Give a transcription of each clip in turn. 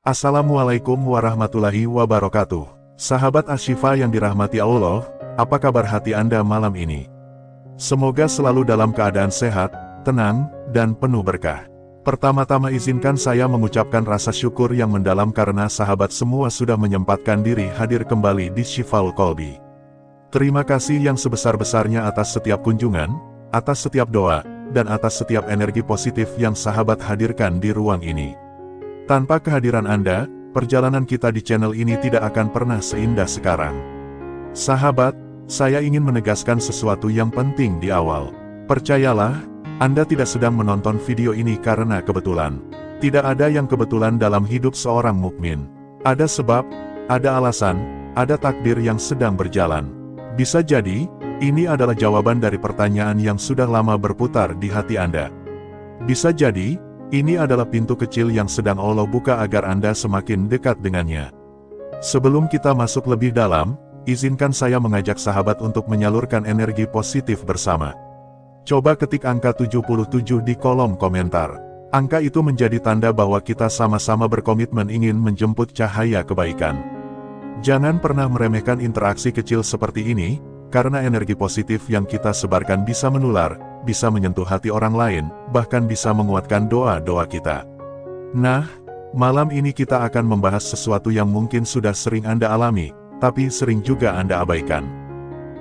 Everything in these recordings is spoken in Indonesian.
Assalamualaikum warahmatullahi wabarakatuh. Sahabat Asy-Syifa yang dirahmati Allah, apa kabar hati Anda malam ini? Semoga selalu dalam keadaan sehat, tenang, dan penuh berkah. Pertama-tama izinkan saya mengucapkan rasa syukur yang mendalam karena sahabat semua sudah menyempatkan diri hadir kembali di Syifaul Qalbi. Terima kasih yang sebesar-besarnya atas setiap kunjungan, atas setiap doa, dan atas setiap energi positif yang sahabat hadirkan di ruang ini. Tanpa kehadiran Anda, perjalanan kita di channel ini tidak akan pernah seindah sekarang. Sahabat, saya ingin menegaskan sesuatu yang penting di awal. Percayalah, Anda tidak sedang menonton video ini karena kebetulan. Tidak ada yang kebetulan dalam hidup seorang mukmin. Ada sebab, ada alasan, ada takdir yang sedang berjalan. Bisa jadi, ini adalah jawaban dari pertanyaan yang sudah lama berputar di hati Anda. Bisa jadi, ini adalah pintu kecil yang sedang Allah buka agar Anda semakin dekat dengannya. Sebelum kita masuk lebih dalam, izinkan saya mengajak sahabat untuk menyalurkan energi positif bersama. Coba ketik angka 77 di kolom komentar. Angka itu menjadi tanda bahwa kita sama-sama berkomitmen ingin menjemput cahaya kebaikan. Jangan pernah meremehkan interaksi kecil seperti ini, karena energi positif yang kita sebarkan bisa menular, bisa menyentuh hati orang lain, bahkan bisa menguatkan doa-doa kita. Nah, malam ini kita akan membahas sesuatu yang mungkin sudah sering Anda alami, tapi sering juga Anda abaikan.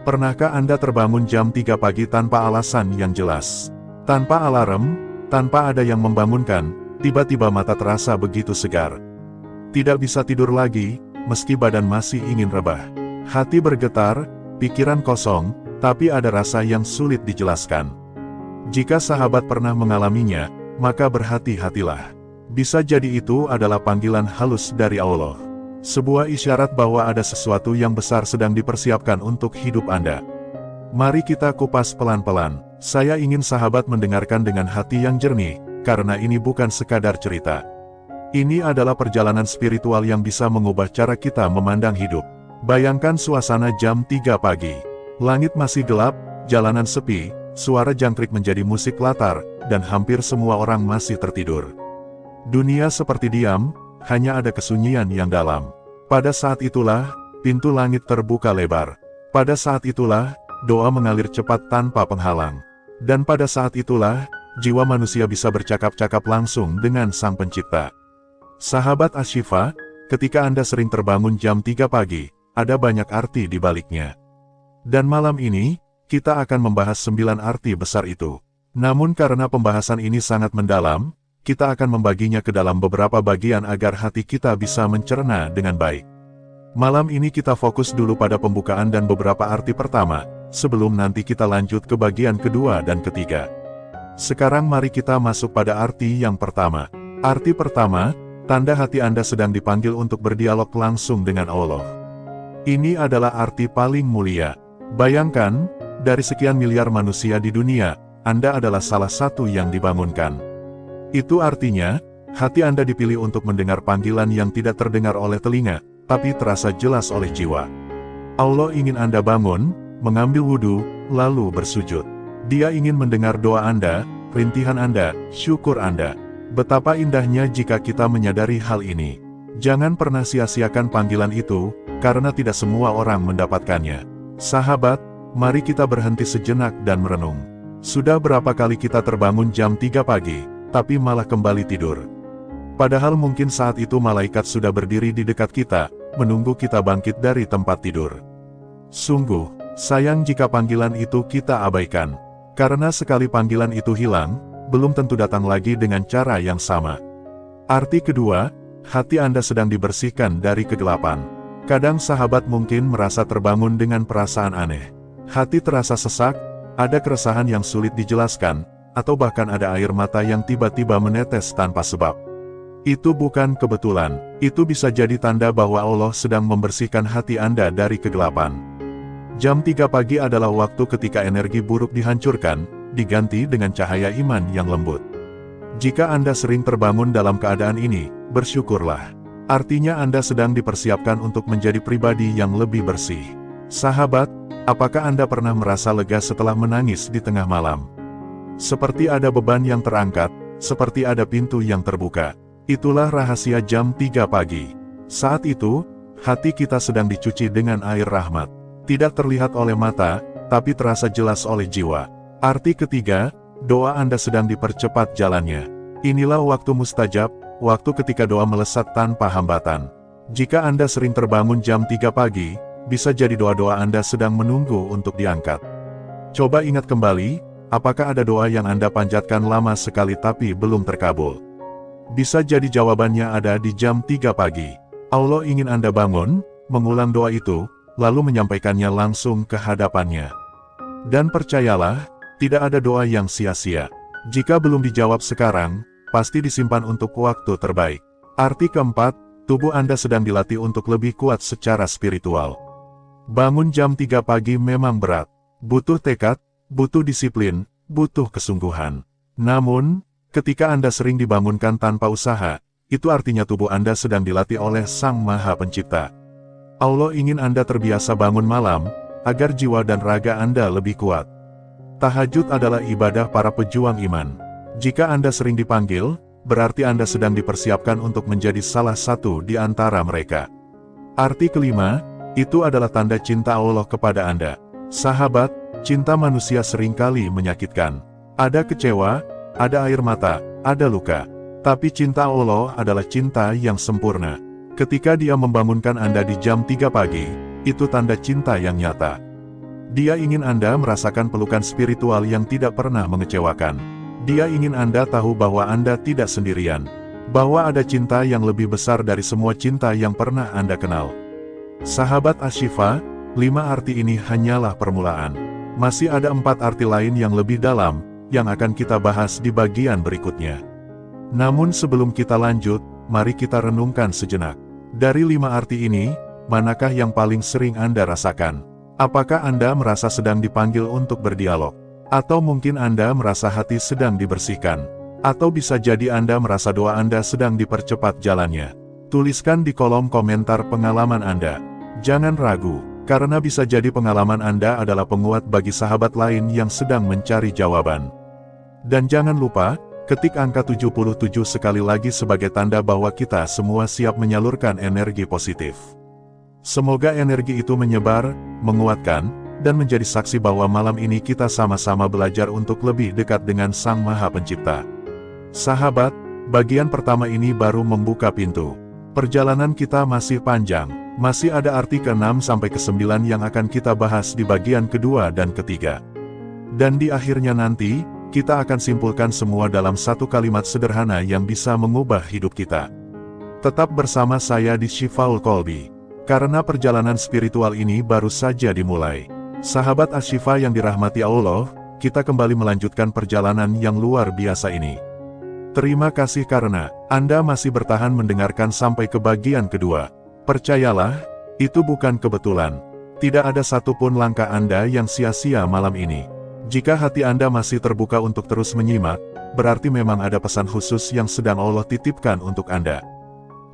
Pernahkah Anda terbangun jam 3 pagi tanpa alasan yang jelas? Tanpa alarm, tanpa ada yang membangunkan, tiba-tiba mata terasa begitu segar. Tidak bisa tidur lagi, meski badan masih ingin rebah. Hati bergetar, pikiran kosong, tapi ada rasa yang sulit dijelaskan. Jika sahabat pernah mengalaminya, maka berhati-hatilah. Bisa jadi itu adalah panggilan halus dari Allah. Sebuah isyarat bahwa ada sesuatu yang besar sedang dipersiapkan untuk hidup Anda. Mari kita kupas pelan-pelan. Saya ingin sahabat mendengarkan dengan hati yang jernih, karena ini bukan sekadar cerita. Ini adalah perjalanan spiritual yang bisa mengubah cara kita memandang hidup. Bayangkan suasana jam 3 pagi. Langit masih gelap, jalanan sepi, suara jangkrik menjadi musik latar, dan hampir semua orang masih tertidur. Dunia seperti diam, hanya ada kesunyian yang dalam. Pada saat itulah, pintu langit terbuka lebar. Pada saat itulah, doa mengalir cepat tanpa penghalang. Dan pada saat itulah, jiwa manusia bisa bercakap-cakap langsung dengan Sang Pencipta. Sahabat Asy-Syifa, ketika Anda sering terbangun jam 3 pagi, ada banyak arti di baliknya. Dan malam ini, kita akan membahas 9 arti besar itu. Namun karena pembahasan ini sangat mendalam, kita akan membaginya ke dalam beberapa bagian agar hati kita bisa mencerna dengan baik. Malam ini kita fokus dulu pada pembukaan dan beberapa arti pertama, sebelum nanti kita lanjut ke bagian kedua dan ketiga. Sekarang mari kita masuk pada arti yang pertama. Arti pertama, tanda hati Anda sedang dipanggil untuk berdialog langsung dengan Allah. Ini adalah arti paling mulia. Bayangkan, dari sekian miliar manusia di dunia, Anda adalah salah satu yang dibangunkan. Itu artinya, hati Anda dipilih untuk mendengar panggilan yang tidak terdengar oleh telinga, tapi terasa jelas oleh jiwa. Allah ingin Anda bangun, mengambil wudhu, lalu bersujud. Dia ingin mendengar doa Anda, rintihan Anda, syukur Anda. Betapa indahnya jika kita menyadari hal ini. Jangan pernah sia-siakan panggilan itu, karena tidak semua orang mendapatkannya. Sahabat, mari kita berhenti sejenak dan merenung. Sudah berapa kali kita terbangun jam 3 pagi, tapi malah kembali tidur. Padahal mungkin saat itu malaikat sudah berdiri di dekat kita, menunggu kita bangkit dari tempat tidur. Sungguh, sayang jika panggilan itu kita abaikan. Karena sekali panggilan itu hilang, belum tentu datang lagi dengan cara yang sama. Arti kedua, hati Anda sedang dibersihkan dari kegelapan. Kadang sahabat mungkin merasa terbangun dengan perasaan aneh. Hati terasa sesak, ada keresahan yang sulit dijelaskan, atau bahkan ada air mata yang tiba-tiba menetes tanpa sebab. Itu bukan kebetulan, itu bisa jadi tanda bahwa Allah sedang membersihkan hati Anda dari kegelapan. Jam 3 pagi adalah waktu ketika energi buruk dihancurkan, diganti dengan cahaya iman yang lembut. Jika Anda sering terbangun dalam keadaan ini, bersyukurlah. Artinya Anda sedang dipersiapkan untuk menjadi pribadi yang lebih bersih. Sahabat, apakah Anda pernah merasa lega setelah menangis di tengah malam? Seperti ada beban yang terangkat, seperti ada pintu yang terbuka. Itulah rahasia jam 3 pagi. Saat itu, hati kita sedang dicuci dengan air rahmat. Tidak terlihat oleh mata, tapi terasa jelas oleh jiwa. Arti ketiga, doa Anda sedang dipercepat jalannya. Inilah waktu mustajab, waktu ketika doa melesat tanpa hambatan. Jika Anda sering terbangun jam 3 pagi, bisa jadi doa-doa Anda sedang menunggu untuk diangkat. Coba ingat kembali, apakah ada doa yang Anda panjatkan lama sekali tapi belum terkabul? Bisa jadi jawabannya ada di jam 3 pagi. Allah ingin Anda bangun, mengulang doa itu, lalu menyampaikannya langsung ke hadapannya. Dan percayalah, tidak ada doa yang sia-sia. Jika belum dijawab sekarang, pasti disimpan untuk waktu terbaik. Arti keempat, tubuh Anda sedang dilatih untuk lebih kuat secara spiritual. Bangun jam 3 pagi memang berat. Butuh tekad, butuh disiplin, butuh kesungguhan. Namun, ketika Anda sering dibangunkan tanpa usaha, itu artinya tubuh Anda sedang dilatih oleh Sang Maha Pencipta. Allah ingin Anda terbiasa bangun malam, agar jiwa dan raga Anda lebih kuat. Tahajud adalah ibadah para pejuang iman. Jika Anda sering dipanggil, berarti Anda sedang dipersiapkan untuk menjadi salah satu di antara mereka. Arti kelima, itu adalah tanda cinta Allah kepada Anda. Sahabat, cinta manusia seringkali menyakitkan. Ada kecewa, ada air mata, ada luka. Tapi cinta Allah adalah cinta yang sempurna. Ketika Dia membangunkan Anda di jam 3 pagi, itu tanda cinta yang nyata. Dia ingin Anda merasakan pelukan spiritual yang tidak pernah mengecewakan. Dia ingin Anda tahu bahwa Anda tidak sendirian. Bahwa ada cinta yang lebih besar dari semua cinta yang pernah Anda kenal. Sahabat Asy-Syifa, 5 arti ini hanyalah permulaan. Masih ada 4 arti lain yang lebih dalam, yang akan kita bahas di bagian berikutnya. Namun sebelum kita lanjut, mari kita renungkan sejenak. Dari 5 arti ini, manakah yang paling sering Anda rasakan? Apakah Anda merasa sedang dipanggil untuk berdialog? Atau mungkin Anda merasa hati sedang dibersihkan? Atau bisa jadi Anda merasa doa Anda sedang dipercepat jalannya? Tuliskan di kolom komentar pengalaman Anda. Jangan ragu, karena bisa jadi pengalaman Anda adalah penguat bagi sahabat lain yang sedang mencari jawaban. Dan jangan lupa, ketik angka 77 sekali lagi sebagai tanda bahwa kita semua siap menyalurkan energi positif. Semoga energi itu menyebar, menguatkan, dan menjadi saksi bahwa malam ini kita sama-sama belajar untuk lebih dekat dengan Sang Maha Pencipta. Sahabat, bagian pertama ini baru membuka pintu. Perjalanan kita masih panjang, masih ada arti ke-6 sampai ke-9 yang akan kita bahas di bagian kedua dan ketiga. Dan di akhirnya nanti, kita akan simpulkan semua dalam satu kalimat sederhana yang bisa mengubah hidup kita. Tetap bersama saya di Syifaul Qalbi, karena perjalanan spiritual ini baru saja dimulai. Sahabat Asy-Syifa yang dirahmati Allah, kita kembali melanjutkan perjalanan yang luar biasa ini. Terima kasih karena Anda masih bertahan mendengarkan sampai ke bagian kedua. Percayalah, itu bukan kebetulan. Tidak ada satupun langkah Anda yang sia-sia malam ini. Jika hati Anda masih terbuka untuk terus menyimak, berarti memang ada pesan khusus yang sedang Allah titipkan untuk Anda.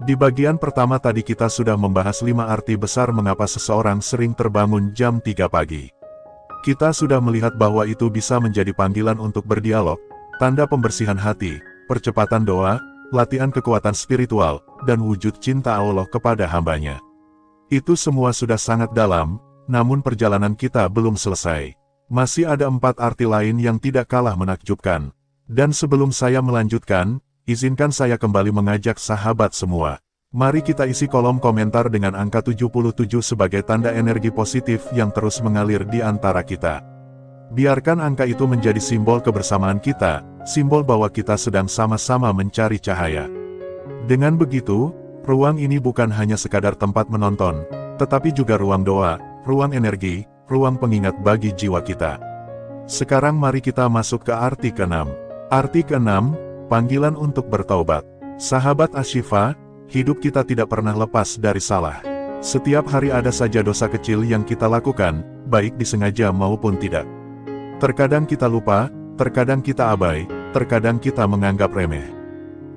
Di bagian pertama tadi kita sudah membahas 5 arti besar mengapa seseorang sering terbangun jam 3 pagi. Kita sudah melihat bahwa itu bisa menjadi panggilan untuk berdialog, tanda pembersihan hati, percepatan doa, latihan kekuatan spiritual, dan wujud cinta Allah kepada hambanya. Itu semua sudah sangat dalam, namun perjalanan kita belum selesai. Masih ada 4 arti lain yang tidak kalah menakjubkan. Dan sebelum saya melanjutkan, izinkan saya kembali mengajak sahabat semua. Mari kita isi kolom komentar dengan angka 77 sebagai tanda energi positif yang terus mengalir di antara kita. Biarkan angka itu menjadi simbol kebersamaan kita, simbol bahwa kita sedang sama-sama mencari cahaya. Dengan begitu, ruang ini bukan hanya sekadar tempat menonton, tetapi juga ruang doa, ruang energi, ruang pengingat bagi jiwa kita. Sekarang mari kita masuk ke arti ke-6. Arti ke-6, panggilan untuk bertaubat. Sahabat Asy-Syifa, hidup kita tidak pernah lepas dari salah. Setiap hari ada saja dosa kecil yang kita lakukan, baik disengaja maupun tidak. Terkadang kita lupa, terkadang kita abai, terkadang kita menganggap remeh.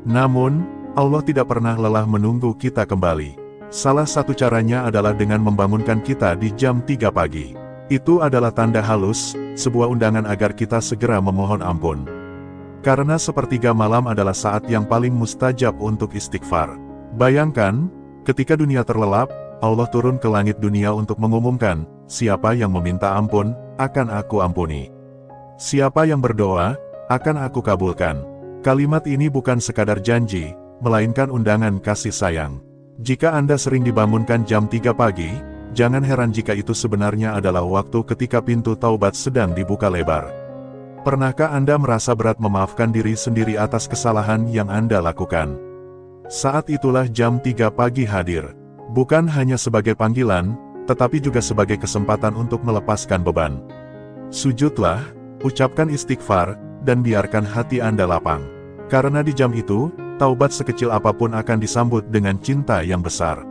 Namun, Allah tidak pernah lelah menunggu kita kembali. Salah satu caranya adalah dengan membangunkan kita di jam 3 pagi. Itu adalah tanda halus, sebuah undangan agar kita segera memohon ampun. Karena sepertiga malam adalah saat yang paling mustajab untuk istighfar. Bayangkan, ketika dunia terlelap, Allah turun ke langit dunia untuk mengumumkan, siapa yang meminta ampun, akan aku ampuni. Siapa yang berdoa, akan aku kabulkan. Kalimat ini bukan sekadar janji, melainkan undangan kasih sayang. Jika Anda sering dibangunkan jam 3 pagi, jangan heran jika itu sebenarnya adalah waktu ketika pintu taubat sedang dibuka lebar. Pernahkah Anda merasa berat memaafkan diri sendiri atas kesalahan yang Anda lakukan? Saat itulah jam 3 pagi hadir. Bukan hanya sebagai panggilan, tetapi juga sebagai kesempatan untuk melepaskan beban. Sujudlah, ucapkan istighfar, dan biarkan hati Anda lapang. Karena di jam itu, taubat sekecil apapun akan disambut dengan cinta yang besar.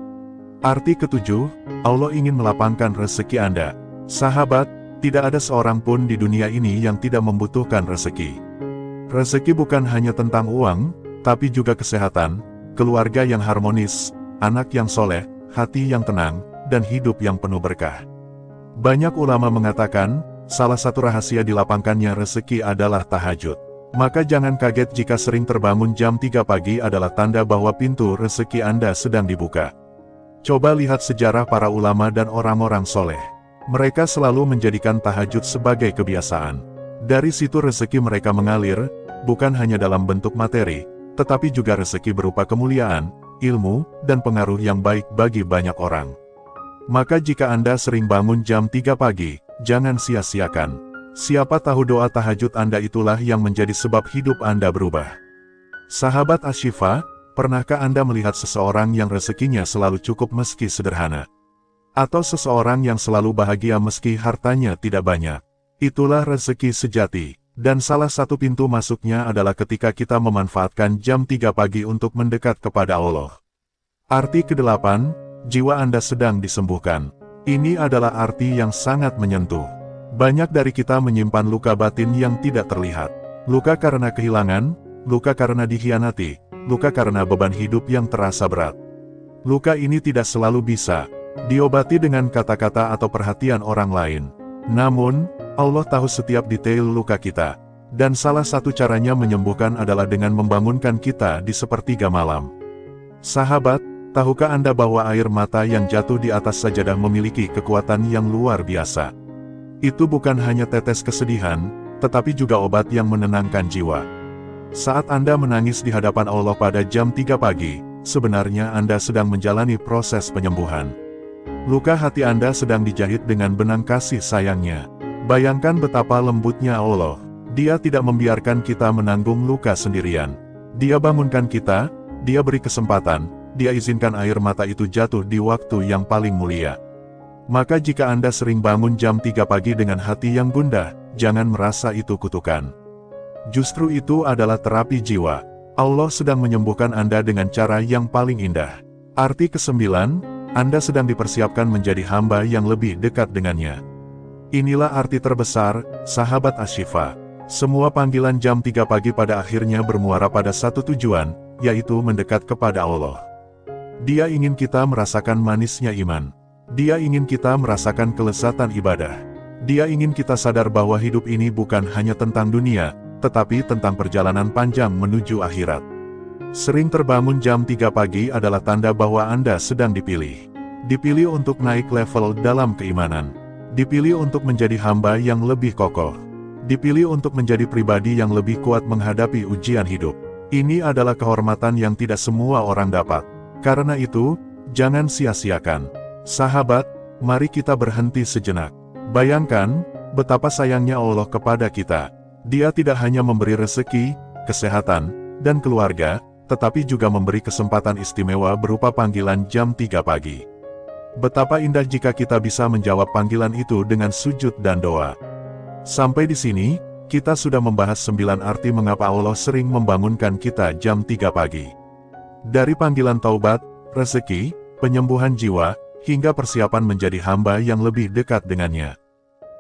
Arti ketujuh, Allah ingin melapangkan rezeki Anda. Sahabat, tidak ada seorang pun di dunia ini yang tidak membutuhkan rezeki. Rezeki bukan hanya tentang uang, tapi juga kesehatan, keluarga yang harmonis, anak yang soleh, hati yang tenang, dan hidup yang penuh berkah. Banyak ulama mengatakan, salah satu rahasia dilapangkannya rezeki adalah tahajud. Maka jangan kaget jika sering terbangun jam 3 pagi adalah tanda bahwa pintu rezeki Anda sedang dibuka. Coba lihat sejarah para ulama dan orang-orang soleh. Mereka selalu menjadikan tahajud sebagai kebiasaan. Dari situ rezeki mereka mengalir, bukan hanya dalam bentuk materi, tetapi juga rezeki berupa kemuliaan, ilmu, dan pengaruh yang baik bagi banyak orang. Maka jika Anda sering bangun jam 3 pagi, jangan sia-siakan. Siapa tahu doa tahajud Anda itulah yang menjadi sebab hidup Anda berubah. Sahabat Asy-Syifa, pernahkah Anda melihat seseorang yang rezekinya selalu cukup meski sederhana? Atau seseorang yang selalu bahagia meski hartanya tidak banyak? Itulah rezeki sejati, dan salah satu pintu masuknya adalah ketika kita memanfaatkan jam 3 pagi untuk mendekat kepada Allah. Arti ke-8, jiwa Anda sedang disembuhkan. Ini adalah arti yang sangat menyentuh. Banyak dari kita menyimpan luka batin yang tidak terlihat. Luka karena kehilangan, luka karena dikhianati, luka karena beban hidup yang terasa berat. Luka ini tidak selalu bisa diobati dengan kata-kata atau perhatian orang lain. Namun, Allah tahu setiap detail luka kita. Dan salah satu caranya menyembuhkan adalah dengan membangunkan kita di sepertiga malam. Sahabat, tahukah Anda bahwa air mata yang jatuh di atas sajadah memiliki kekuatan yang luar biasa? Itu bukan hanya tetes kesedihan, tetapi juga obat yang menenangkan jiwa. Saat Anda menangis di hadapan Allah pada jam 3 pagi, sebenarnya Anda sedang menjalani proses penyembuhan. Luka hati Anda sedang dijahit dengan benang kasih sayangnya. Bayangkan betapa lembutnya Allah. Dia tidak membiarkan kita menanggung luka sendirian. Dia bangunkan kita, Dia beri kesempatan, Dia izinkan air mata itu jatuh di waktu yang paling mulia. Maka jika Anda sering bangun jam 3 pagi dengan hati yang gundah, jangan merasa itu kutukan. Justru itu adalah terapi jiwa. Allah sedang menyembuhkan Anda dengan cara yang paling indah. Arti ke-9, Anda sedang dipersiapkan menjadi hamba yang lebih dekat dengannya. Inilah arti terbesar, sahabat Asy-Syifa. Semua panggilan jam 3 pagi pada akhirnya bermuara pada satu tujuan, yaitu mendekat kepada Allah. Dia ingin kita merasakan manisnya iman. Dia ingin kita merasakan kelezatan ibadah. Dia ingin kita sadar bahwa hidup ini bukan hanya tentang dunia, tetapi tentang perjalanan panjang menuju akhirat. Sering terbangun jam 3 pagi adalah tanda bahwa Anda sedang dipilih. Dipilih untuk naik level dalam keimanan. Dipilih untuk menjadi hamba yang lebih kokoh. Dipilih untuk menjadi pribadi yang lebih kuat menghadapi ujian hidup. Ini adalah kehormatan yang tidak semua orang dapat. Karena itu, jangan sia-siakan. Sahabat, mari kita berhenti sejenak. Bayangkan, betapa sayangnya Allah kepada kita. Dia tidak hanya memberi rezeki, kesehatan, dan keluarga, tetapi juga memberi kesempatan istimewa berupa panggilan jam 3 pagi. Betapa indah jika kita bisa menjawab panggilan itu dengan sujud dan doa. Sampai di sini, kita sudah membahas 9 arti mengapa Allah sering membangunkan kita jam 3 pagi. Dari panggilan taubat, rezeki, penyembuhan jiwa, hingga persiapan menjadi hamba yang lebih dekat dengannya.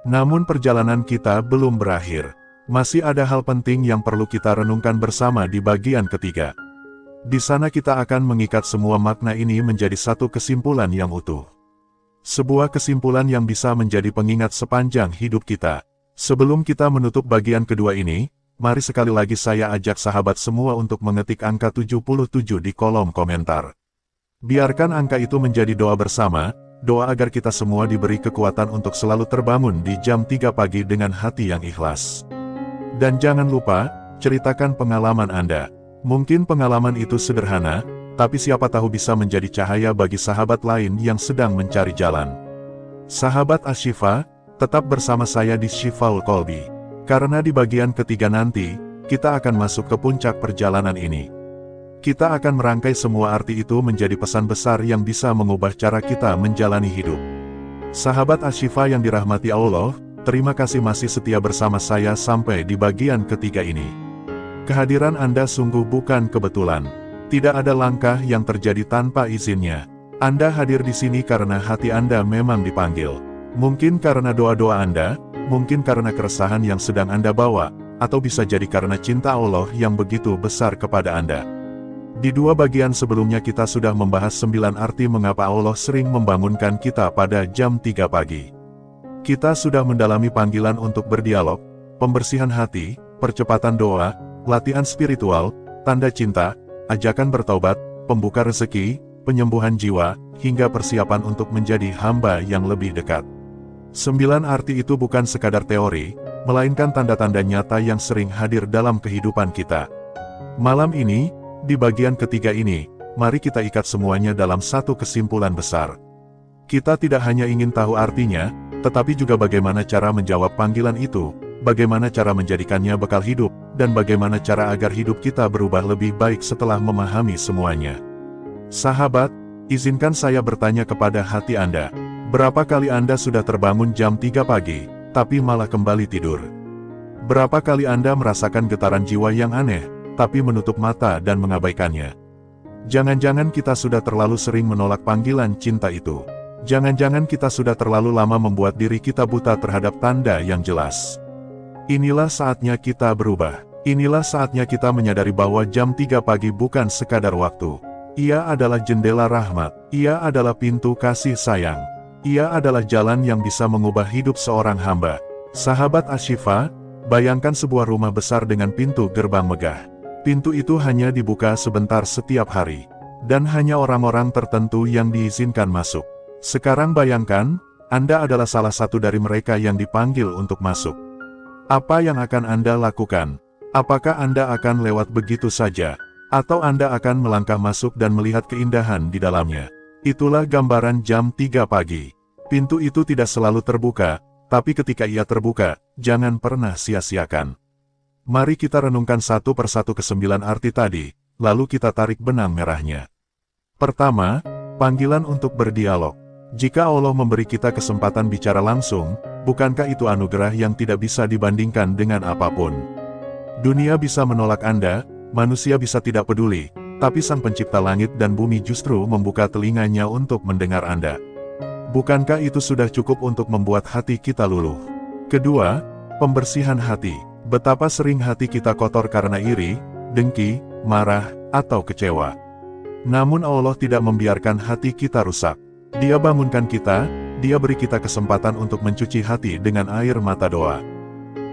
Namun perjalanan kita belum berakhir. Masih ada hal penting yang perlu kita renungkan bersama di bagian ketiga. Di sana kita akan mengikat semua makna ini menjadi satu kesimpulan yang utuh. Sebuah kesimpulan yang bisa menjadi pengingat sepanjang hidup kita. Sebelum kita menutup bagian kedua ini, mari sekali lagi saya ajak sahabat semua untuk mengetik angka 77 di kolom komentar. Biarkan angka itu menjadi doa bersama, doa agar kita semua diberi kekuatan untuk selalu terbangun di jam 3 pagi dengan hati yang ikhlas. Dan jangan lupa, ceritakan pengalaman Anda. Mungkin pengalaman itu sederhana, tapi siapa tahu bisa menjadi cahaya bagi sahabat lain yang sedang mencari jalan. Sahabat Asy-Syifa, tetap bersama saya di Syifaul Qalbi. Karena di bagian ketiga nanti, kita akan masuk ke puncak perjalanan ini. Kita akan merangkai semua arti itu menjadi pesan besar yang bisa mengubah cara kita menjalani hidup. Sahabat Asy-Syifa yang dirahmati Allah, terima kasih masih setia bersama saya sampai di bagian ketiga ini. Kehadiran Anda sungguh bukan kebetulan. Tidak ada langkah yang terjadi tanpa izinnya. Anda hadir di sini karena hati Anda memang dipanggil. Mungkin karena doa-doa Anda, mungkin karena keresahan yang sedang Anda bawa, atau bisa jadi karena cinta Allah yang begitu besar kepada Anda. Di dua bagian sebelumnya kita sudah membahas 9 arti mengapa Allah sering membangunkan kita pada jam 3 pagi. Kita sudah mendalami panggilan untuk berdialog, pembersihan hati, percepatan doa, latihan spiritual, tanda cinta, ajakan bertaubat, pembuka rezeki, penyembuhan jiwa, hingga persiapan untuk menjadi hamba yang lebih dekat. 9 arti itu bukan sekadar teori, melainkan tanda-tanda nyata yang sering hadir dalam kehidupan kita. Malam ini, di bagian ketiga ini, mari kita ikat semuanya dalam satu kesimpulan besar. Kita tidak hanya ingin tahu artinya, tetapi juga bagaimana cara menjawab panggilan itu, bagaimana cara menjadikannya bekal hidup, dan bagaimana cara agar hidup kita berubah lebih baik setelah memahami semuanya. Sahabat, izinkan saya bertanya kepada hati Anda, berapa kali Anda sudah terbangun jam 3 pagi, tapi malah kembali tidur? Berapa kali Anda merasakan getaran jiwa yang aneh, tapi menutup mata dan mengabaikannya? Jangan-jangan kita sudah terlalu sering menolak panggilan cinta itu. Jangan-jangan kita sudah terlalu lama membuat diri kita buta terhadap tanda yang jelas. Inilah saatnya kita berubah. Inilah saatnya kita menyadari bahwa jam 3 pagi bukan sekadar waktu. Ia adalah jendela rahmat. Ia adalah pintu kasih sayang. Ia adalah jalan yang bisa mengubah hidup seorang hamba. Sahabat Asy-Syifa, bayangkan sebuah rumah besar dengan pintu gerbang megah. Pintu itu hanya dibuka sebentar setiap hari, dan hanya orang-orang tertentu yang diizinkan masuk. Sekarang bayangkan, Anda adalah salah satu dari mereka yang dipanggil untuk masuk. Apa yang akan Anda lakukan? Apakah Anda akan lewat begitu saja? Atau Anda akan melangkah masuk dan melihat keindahan di dalamnya? Itulah gambaran jam 3 pagi. Pintu itu tidak selalu terbuka, tapi ketika ia terbuka, jangan pernah sia-siakan. Mari kita renungkan satu persatu ke-9 arti tadi, lalu kita tarik benang merahnya. Pertama, panggilan untuk berdialog. Jika Allah memberi kita kesempatan bicara langsung, bukankah itu anugerah yang tidak bisa dibandingkan dengan apapun? Dunia bisa menolak Anda, manusia bisa tidak peduli, tapi Sang Pencipta langit dan bumi justru membuka telinganya untuk mendengar Anda. Bukankah itu sudah cukup untuk membuat hati kita luluh? Kedua, pembersihan hati. Betapa sering hati kita kotor karena iri, dengki, marah, atau kecewa. Namun Allah tidak membiarkan hati kita rusak. Dia bangunkan kita, Dia beri kita kesempatan untuk mencuci hati dengan air mata doa.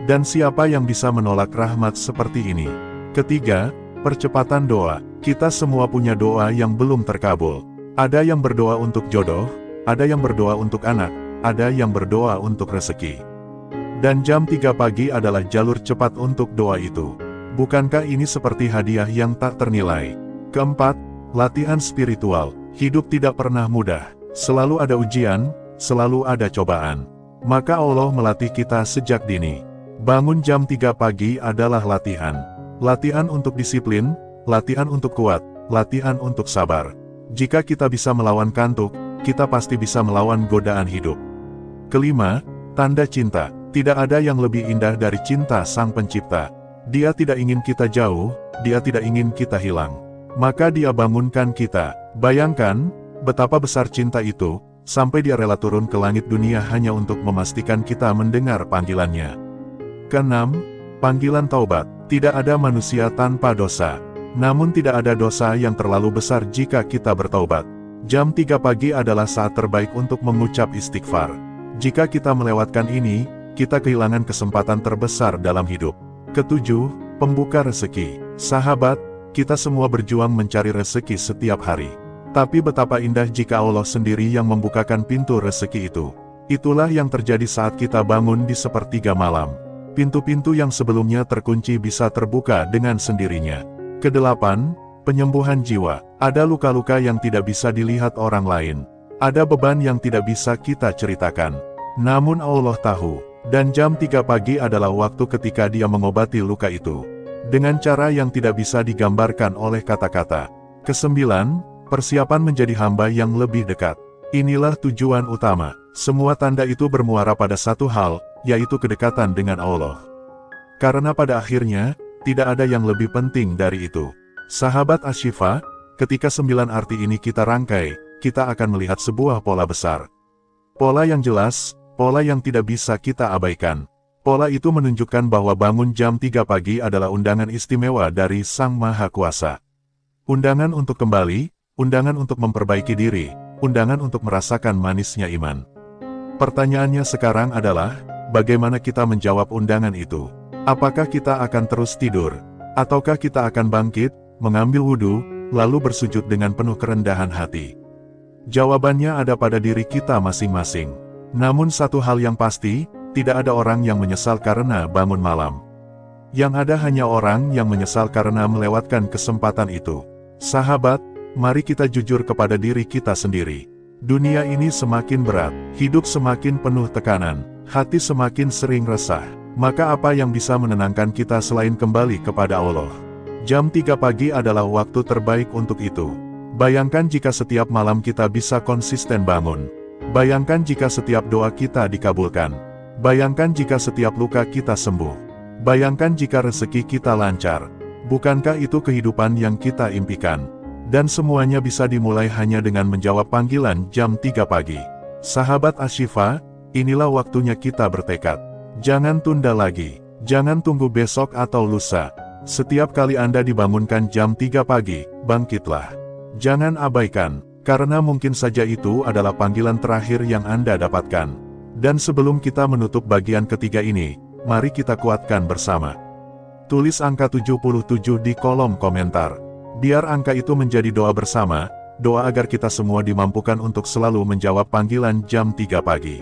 Dan siapa yang bisa menolak rahmat seperti ini? Ketiga, percepatan doa. Kita semua punya doa yang belum terkabul. Ada yang berdoa untuk jodoh, ada yang berdoa untuk anak, ada yang berdoa untuk rezeki. Dan jam 3 pagi adalah jalur cepat untuk doa itu. Bukankah ini seperti hadiah yang tak ternilai? Keempat, latihan spiritual. Hidup tidak pernah mudah. Selalu ada ujian, selalu ada cobaan. Maka Allah melatih kita sejak dini. Bangun jam 3 pagi adalah latihan. Latihan untuk disiplin, latihan untuk kuat, latihan untuk sabar. Jika kita bisa melawan kantuk, kita pasti bisa melawan godaan hidup. Kelima, tanda cinta. Tidak ada yang lebih indah dari cinta Sang Pencipta. Dia tidak ingin kita jauh, Dia tidak ingin kita hilang. Maka Dia bangunkan kita. Bayangkan, betapa besar cinta itu, sampai Dia rela turun ke langit dunia hanya untuk memastikan kita mendengar panggilannya. Keenam, panggilan taubat. Tidak ada manusia tanpa dosa. Namun tidak ada dosa yang terlalu besar jika kita bertaubat. Jam 3 pagi adalah saat terbaik untuk mengucap istighfar. Jika kita melewatkan ini, kita kehilangan kesempatan terbesar dalam hidup. Ketujuh, pembuka rezeki. Sahabat, kita semua berjuang mencari rezeki setiap hari. Tapi betapa indah jika Allah sendiri yang membukakan pintu rezeki itu. Itulah yang terjadi saat kita bangun di sepertiga malam. Pintu-pintu yang sebelumnya terkunci bisa terbuka dengan sendirinya. Kedelapan, penyembuhan jiwa. Ada luka-luka yang tidak bisa dilihat orang lain. Ada beban yang tidak bisa kita ceritakan. Namun Allah tahu, dan jam 3 pagi adalah waktu ketika Dia mengobati luka itu. Dengan cara yang tidak bisa digambarkan oleh kata-kata. Kesembilan, persiapan menjadi hamba yang lebih dekat. Inilah tujuan utama. Semua tanda itu bermuara pada satu hal, yaitu kedekatan dengan Allah. Karena pada akhirnya, tidak ada yang lebih penting dari itu. Sahabat Asy-Syifa, ketika 9 arti ini kita rangkai, kita akan melihat sebuah pola besar. Pola yang jelas, pola yang tidak bisa kita abaikan. Pola itu menunjukkan bahwa bangun jam 3 pagi adalah undangan istimewa dari Sang Maha Kuasa. Undangan untuk kembali, undangan untuk memperbaiki diri, undangan untuk merasakan manisnya iman. Pertanyaannya sekarang adalah, bagaimana kita menjawab undangan itu? Apakah kita akan terus tidur? Ataukah kita akan bangkit, mengambil wudhu, lalu bersujud dengan penuh kerendahan hati? Jawabannya ada pada diri kita masing-masing. Namun satu hal yang pasti, tidak ada orang yang menyesal karena bangun malam. Yang ada hanya orang yang menyesal karena melewatkan kesempatan itu. Sahabat, mari kita jujur kepada diri kita sendiri. Dunia ini semakin berat, hidup semakin penuh tekanan, hati semakin sering resah. Maka apa yang bisa menenangkan kita selain kembali kepada Allah? Jam 3 pagi adalah waktu terbaik untuk itu. Bayangkan jika setiap malam kita bisa konsisten bangun. Bayangkan jika setiap doa kita dikabulkan. Bayangkan jika setiap luka kita sembuh. Bayangkan jika rezeki kita lancar. Bukankah itu kehidupan yang kita impikan? Dan semuanya bisa dimulai hanya dengan menjawab panggilan jam 3 pagi. Sahabat Asy-Syifa, inilah waktunya kita bertekad. Jangan tunda lagi. Jangan tunggu besok atau lusa. Setiap kali Anda dibangunkan jam 3 pagi, bangkitlah. Jangan abaikan, karena mungkin saja itu adalah panggilan terakhir yang Anda dapatkan. Dan sebelum kita menutup bagian ketiga ini, mari kita kuatkan bersama. Tulis angka 77 di kolom komentar. Biar angka itu menjadi doa bersama, doa agar kita semua dimampukan untuk selalu menjawab panggilan jam 3 pagi.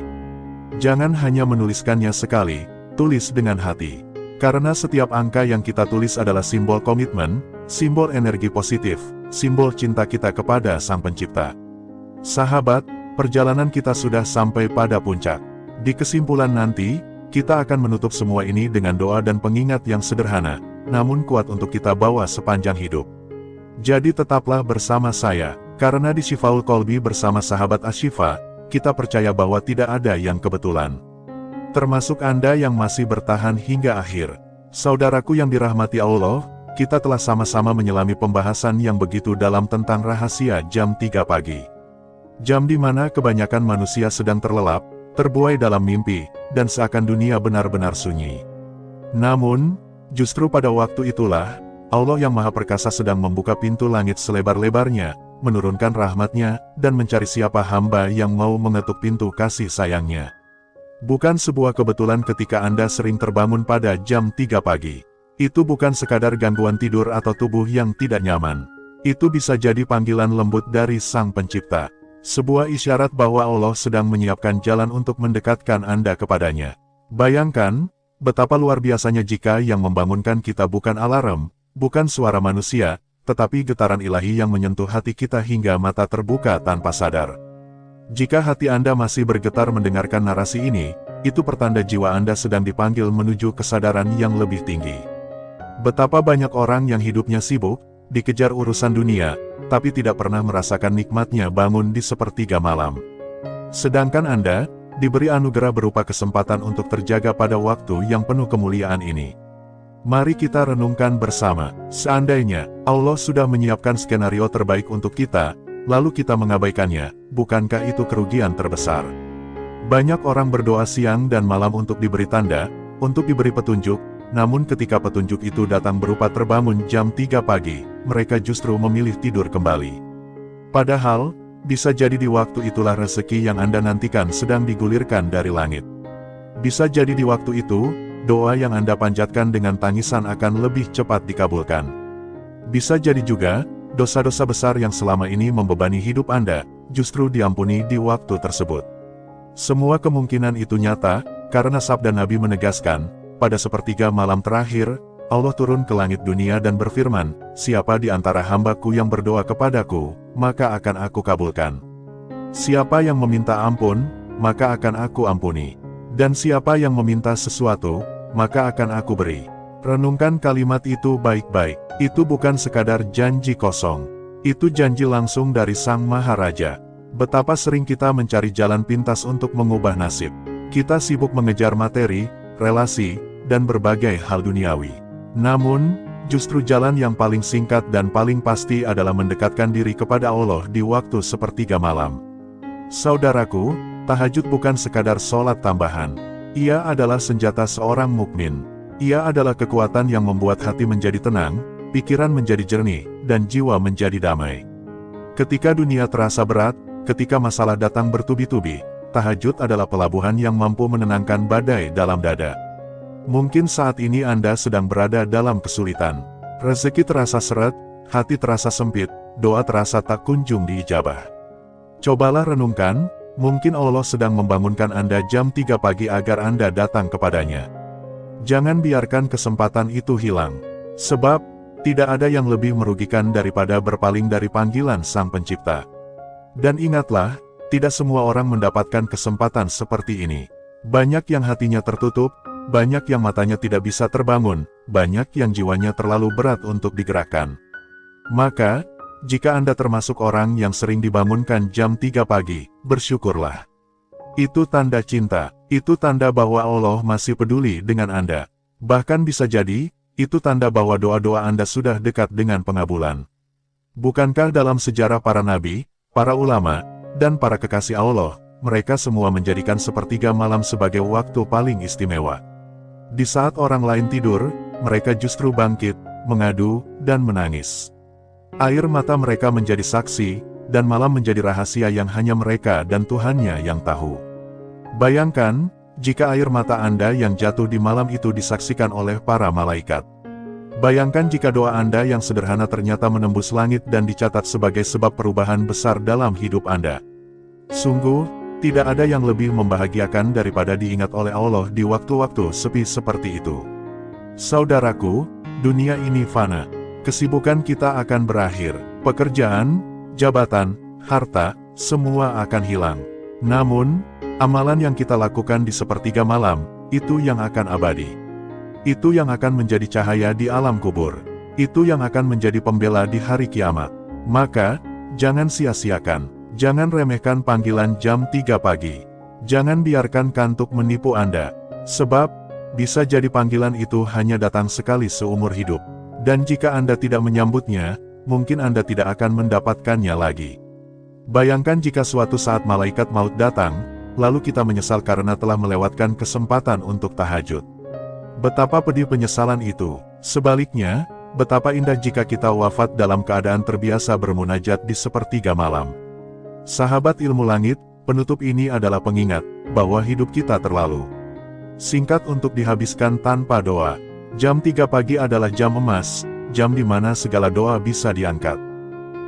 Jangan hanya menuliskannya sekali, tulis dengan hati. Karena setiap angka yang kita tulis adalah simbol komitmen, simbol energi positif, simbol cinta kita kepada Sang Pencipta. Sahabat, perjalanan kita sudah sampai pada puncak. Di kesimpulan nanti, kita akan menutup semua ini dengan doa dan pengingat yang sederhana, namun kuat untuk kita bawa sepanjang hidup. Jadi tetaplah bersama saya, karena di Syifaul Qalbi bersama sahabat Asy-Syifa, kita percaya bahwa tidak ada yang kebetulan. Termasuk Anda yang masih bertahan hingga akhir. Saudaraku yang dirahmati Allah, kita telah sama-sama menyelami pembahasan yang begitu dalam tentang rahasia jam 3 pagi. Jam di mana kebanyakan manusia sedang terlelap, terbuai dalam mimpi, dan seakan dunia benar-benar sunyi. Namun, justru pada waktu itulah, Allah yang Maha Perkasa sedang membuka pintu langit selebar-lebarnya, menurunkan rahmatnya, dan mencari siapa hamba yang mau mengetuk pintu kasih sayangnya. Bukan sebuah kebetulan ketika Anda sering terbangun pada jam 3 pagi. Itu bukan sekadar gangguan tidur atau tubuh yang tidak nyaman. Itu bisa jadi panggilan lembut dari Sang Pencipta. Sebuah isyarat bahwa Allah sedang menyiapkan jalan untuk mendekatkan Anda kepadanya. Bayangkan, betapa luar biasanya jika yang membangunkan kita bukan alarm, bukan suara manusia, tetapi getaran ilahi yang menyentuh hati kita hingga mata terbuka tanpa sadar. Jika hati Anda masih bergetar mendengarkan narasi ini, itu pertanda jiwa Anda sedang dipanggil menuju kesadaran yang lebih tinggi. Betapa banyak orang yang hidupnya sibuk, dikejar urusan dunia, tapi tidak pernah merasakan nikmatnya bangun di sepertiga malam. Sedangkan Anda, diberi anugerah berupa kesempatan untuk terjaga pada waktu yang penuh kemuliaan ini. Mari kita renungkan bersama, seandainya Allah sudah menyiapkan skenario terbaik untuk kita, lalu kita mengabaikannya, bukankah itu kerugian terbesar? Banyak orang berdoa siang dan malam untuk diberi tanda, untuk diberi petunjuk, namun ketika petunjuk itu datang berupa terbangun jam 3 pagi, mereka justru memilih tidur kembali. Padahal, bisa jadi di waktu itulah rezeki yang Anda nantikan sedang digulirkan dari langit. Bisa jadi di waktu itu, doa yang Anda panjatkan dengan tangisan akan lebih cepat dikabulkan. Bisa jadi juga, dosa-dosa besar yang selama ini membebani hidup Anda, justru diampuni di waktu tersebut. Semua kemungkinan itu nyata, karena sabda Nabi menegaskan, pada sepertiga malam terakhir, Allah turun ke langit dunia dan berfirman, siapa di antara hambaku yang berdoa kepadaku, maka akan aku kabulkan. Siapa yang meminta ampun, maka akan aku ampuni. Dan siapa yang meminta sesuatu, maka akan aku beri. Renungkan kalimat itu baik-baik. Itu bukan sekadar janji kosong. Itu janji langsung dari Sang Maharaja. Betapa sering kita mencari jalan pintas untuk mengubah nasib. Kita sibuk mengejar materi, relasi, dan berbagai hal duniawi. Namun, justru jalan yang paling singkat dan paling pasti adalah mendekatkan diri kepada Allah di waktu sepertiga malam. Saudaraku, tahajud bukan sekadar sholat tambahan. Ia adalah senjata seorang mukmin. Ia adalah kekuatan yang membuat hati menjadi tenang, pikiran menjadi jernih, dan jiwa menjadi damai. Ketika dunia terasa berat, ketika masalah datang bertubi-tubi, tahajud adalah pelabuhan yang mampu menenangkan badai dalam dada. Mungkin saat ini Anda sedang berada dalam kesulitan. Rezeki terasa seret, hati terasa sempit, doa terasa tak kunjung diijabah. Cobalah renungkan, mungkin Allah sedang membangunkan Anda jam 3 pagi agar Anda datang kepadanya. Jangan biarkan kesempatan itu hilang. Sebab, tidak ada yang lebih merugikan daripada berpaling dari panggilan Sang Pencipta. Dan ingatlah, tidak semua orang mendapatkan kesempatan seperti ini. Banyak yang hatinya tertutup, banyak yang matanya tidak bisa terbangun, banyak yang jiwanya terlalu berat untuk digerakkan. Maka, jika Anda termasuk orang yang sering dibangunkan jam 3 pagi, bersyukurlah. Itu tanda cinta, itu tanda bahwa Allah masih peduli dengan Anda. Bahkan bisa jadi, itu tanda bahwa doa-doa Anda sudah dekat dengan pengabulan. Bukankah dalam sejarah para nabi, para ulama, dan para kekasih Allah, mereka semua menjadikan sepertiga malam sebagai waktu paling istimewa? Di saat orang lain tidur, mereka justru bangkit, mengadu, dan menangis. Air mata mereka menjadi saksi, dan malam menjadi rahasia yang hanya mereka dan Tuhannya yang tahu. Bayangkan, jika air mata Anda yang jatuh di malam itu disaksikan oleh para malaikat. Bayangkan jika doa Anda yang sederhana ternyata menembus langit dan dicatat sebagai sebab perubahan besar dalam hidup Anda. Sungguh, tidak ada yang lebih membahagiakan daripada diingat oleh Allah di waktu-waktu sepi seperti itu. Saudaraku, dunia ini fana. Kesibukan kita akan berakhir. Pekerjaan, jabatan, harta, semua akan hilang. Namun, amalan yang kita lakukan di sepertiga malam, itu yang akan abadi. Itu yang akan menjadi cahaya di alam kubur. Itu yang akan menjadi pembela di hari kiamat. Maka, jangan sia-siakan. Jangan remehkan panggilan jam 3 pagi. Jangan biarkan kantuk menipu Anda. Sebab, bisa jadi panggilan itu hanya datang sekali seumur hidup. Dan jika Anda tidak menyambutnya, mungkin Anda tidak akan mendapatkannya lagi. Bayangkan jika suatu saat malaikat maut datang, lalu kita menyesal karena telah melewatkan kesempatan untuk tahajud. Betapa pedih penyesalan itu. Sebaliknya, betapa indah jika kita wafat dalam keadaan terbiasa bermunajat di sepertiga malam. Sahabat ilmu langit, penutup ini adalah pengingat bahwa hidup kita terlalu singkat untuk dihabiskan tanpa doa. Jam 3 pagi adalah jam emas, jam di mana segala doa bisa diangkat.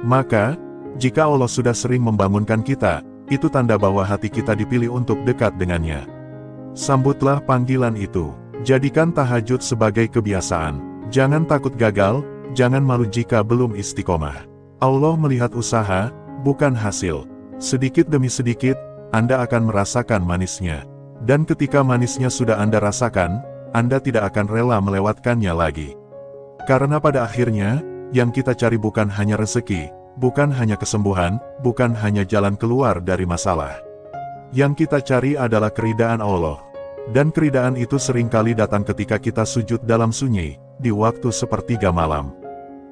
Maka, jika Allah sudah sering membangunkan kita, itu tanda bahwa hati kita dipilih untuk dekat dengannya. Sambutlah panggilan itu. Jadikan tahajud sebagai kebiasaan. Jangan takut gagal, jangan malu jika belum istiqomah. Allah melihat usaha, bukan hasil. Sedikit demi sedikit, Anda akan merasakan manisnya. Dan ketika manisnya sudah Anda rasakan, Anda tidak akan rela melewatkannya lagi. Karena pada akhirnya, yang kita cari bukan hanya rezeki, bukan hanya kesembuhan, bukan hanya jalan keluar dari masalah. Yang kita cari adalah keridaan Allah. Dan keridaan itu seringkali datang ketika kita sujud dalam sunyi, di waktu sepertiga malam.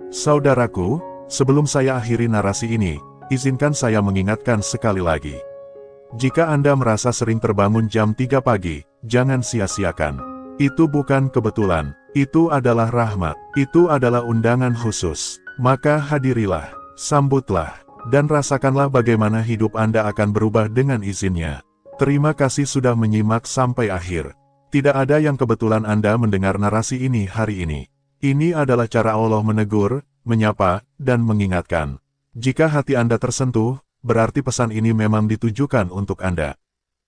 Saudaraku, sebelum saya akhiri narasi ini, izinkan saya mengingatkan sekali lagi. Jika Anda merasa sering terbangun jam 3 pagi, jangan sia-siakan. Itu bukan kebetulan, itu adalah rahmat, itu adalah undangan khusus. Maka hadirilah, sambutlah, dan rasakanlah bagaimana hidup Anda akan berubah dengan izinnya. Terima kasih sudah menyimak sampai akhir. Tidak ada yang kebetulan Anda mendengar narasi ini hari ini. Ini adalah cara Allah menegur, menyapa, dan mengingatkan. Jika hati Anda tersentuh, berarti pesan ini memang ditujukan untuk Anda.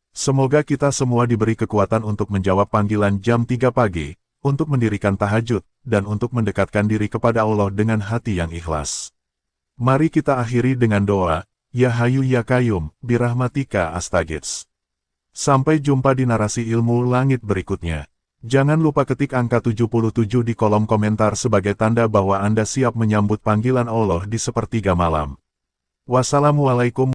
Semoga kita semua diberi kekuatan untuk menjawab panggilan jam 3 pagi, untuk mendirikan tahajud, dan untuk mendekatkan diri kepada Allah dengan hati yang ikhlas. Mari kita akhiri dengan doa, Ya Hayu Ya Qayyum, birahmatika astaghits. Sampai jumpa di narasi ilmu langit berikutnya. Jangan lupa ketik angka 77 di kolom komentar sebagai tanda bahwa Anda siap menyambut panggilan Allah di sepertiga malam. Wassalamualaikum